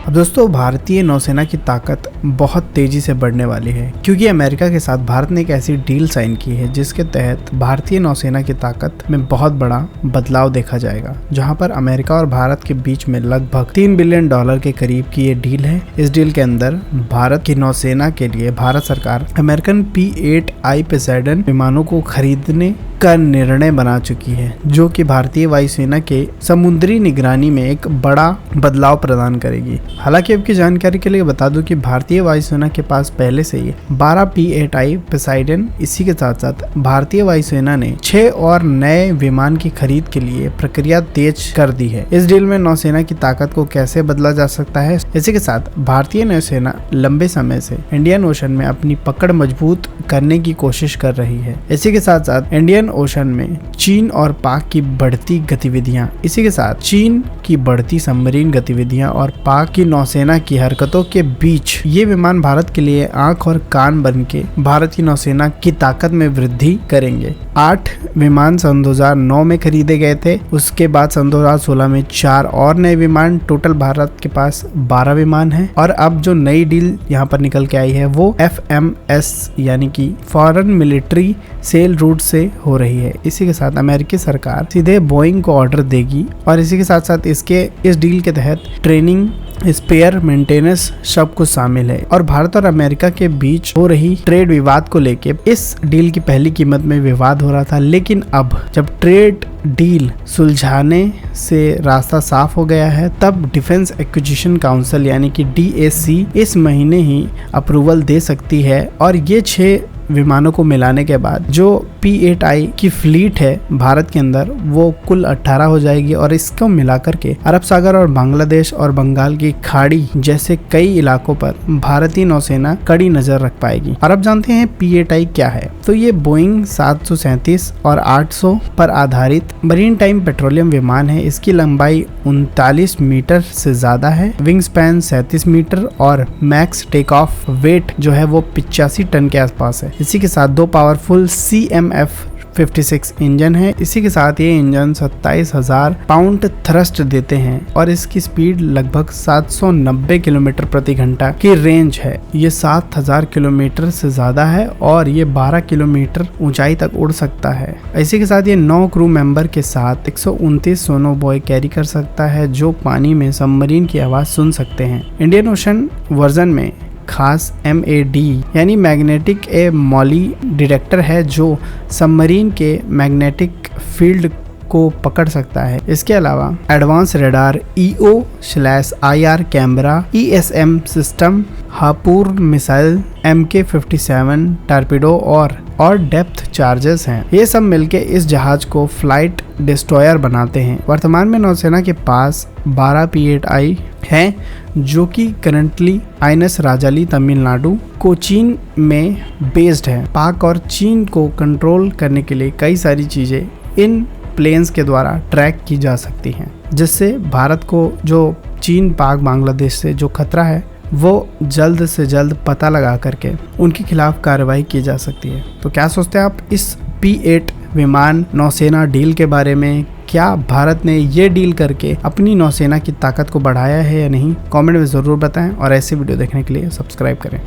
अब दोस्तों, भारतीय नौसेना की ताकत बहुत तेजी से बढ़ने वाली है क्योंकि अमेरिका के साथ भारत ने एक ऐसी डील साइन की है जिसके तहत भारतीय नौसेना की ताकत में बहुत बड़ा बदलाव देखा जाएगा, जहां पर अमेरिका और भारत के बीच में लगभग $3 बिलियन के करीब की ये डील है। इस डील के अंदर भारत की नौसेना के लिए भारत सरकार अमेरिकन P-8I पोसेडन विमानों को खरीदने का निर्णय बना चुकी है, जो कि भारतीय वायुसेना के समुद्री निगरानी में एक बड़ा बदलाव प्रदान करेगी। हालांकि आपकी जानकारी के लिए बता दूं कि भारतीय वायुसेना के पास पहले से ही 12 P-8I पोसेडन, इसी के साथ साथ भारतीय वायुसेना ने 6 और नए विमान की खरीद के लिए प्रक्रिया तेज कर दी है। इस डील में नौसेना की ताकत को कैसे बदला जा सकता है, इसी के साथ भारतीय नौसेना लंबे समय से इंडियन ओशन में अपनी पकड़ मजबूत करने की कोशिश कर रही है। इसी के साथ साथ इंडियन ओशन में चीन और पाक की बढ़ती गतिविधियां, इसी के साथ चीन की बढ़ती सबमरीन गतिविधियां और पाक की नौसेना की हरकतों के बीच ये विमान भारत के लिए आंख और कान बनके भारत की नौसेना की ताकत में वृद्धि करेंगे। 8 विमान सन 2009 में खरीदे गए थे, उसके बाद सन 2016 में 4 और नए विमान, टोटल भारत के पास 12 विमान हैं। और अब जो नई डील यहाँ पर निकल के आई है वो FMS यानी कि फॉरेन मिलिट्री सेल रूट से हो रही है। इसी के साथ अमेरिकी सरकार सीधे बोइंग को ऑर्डर देगी और इसी के साथ साथ इस डील के तहत ट्रेनिंग, स्पेयर, मेंटेनेंस सब कुछ शामिल है। और भारत और अमेरिका के बीच हो रही ट्रेड विवाद को लेके इस डील की पहली कीमत में विवाद हो रहा था, लेकिन अब जब ट्रेड डील सुलझाने से रास्ता साफ हो गया है, तब डिफेंस एक्विजिशन काउंसिल यानी कि DAC इस महीने ही अप्रूवल दे सकती है। और ये 6 विमानों को मिलाने के बाद जो P-8I की फ्लीट है भारत के अंदर वो कुल 18 हो जाएगी और इसको मिलाकर के अरब सागर और बांग्लादेश और बंगाल की खाड़ी जैसे कई इलाकों पर भारतीय नौसेना कड़ी नजर रख पाएगी। और अब जानते हैं P-8I क्या है। तो ये बोइंग 737 और 800 पर आधारित मरीन टाइम पेट्रोलियम विमान है। इसकी लंबाई 39 मीटर से ज्यादा है, विंग स्पैन 37 मीटर और मैक्स टेक ऑफ वेट जो है वो 85 टन के आसपास है। इसी के साथ 2 पावरफुल CMF-56 इंजन है। इसी के साथ ये इंजन 27,000 पाउंड थ्रस्ट देते हैं और इसकी स्पीड लगभग 790 किलोमीटर प्रति घंटा की रेंज है। ये 7,000 किलोमीटर से ज्यादा है और ये 12 किलोमीटर ऊंचाई तक उड़ सकता है। इसी के साथ ये 9 क्रू मेंबर के साथ 129 सोनोबॉय कैरी कर सकता है जो पानी में सबमरीन की आवाज सुन सकते हैं। इंडियन ओशन वर्जन में खास MAD यानी मैग्नेटिक मॉली डिटेक्टर है जो सबमरीन के मैग्नेटिक फील्ड को पकड़ सकता है। इसके अलावा advance radar EO/IR camera, ESM system, harpoon missile, MK-57 torpedo और डेप्थ चार्जेस हैं। ये सब मिलके इस जहाज को फ्लाइट डिस्ट्रॉयर बनाते हैं। वर्तमान में नौसेना के पास 12 P-8I हैं जो कि करंटली INS राजाली तमिलनाडु कोचीन में बेस्ड है। पाक और चीन को कंट्रोल करने के लिए कई सारी चीजें इन प्लेन्स के द्वारा ट्रैक की जा सकती हैं, जिससे भारत को जो चीन, पाक, बांग्लादेश से जो खतरा है वो जल्द से जल्द पता लगा करके उनके खिलाफ कार्रवाई की जा सकती है। तो क्या सोचते हैं आप इस P-8 विमान नौसेना डील के बारे में? क्या भारत ने ये डील करके अपनी नौसेना की ताकत को बढ़ाया है या नहीं? कमेंट में ज़रूर बताएं और ऐसे वीडियो देखने के लिए सब्सक्राइब करें।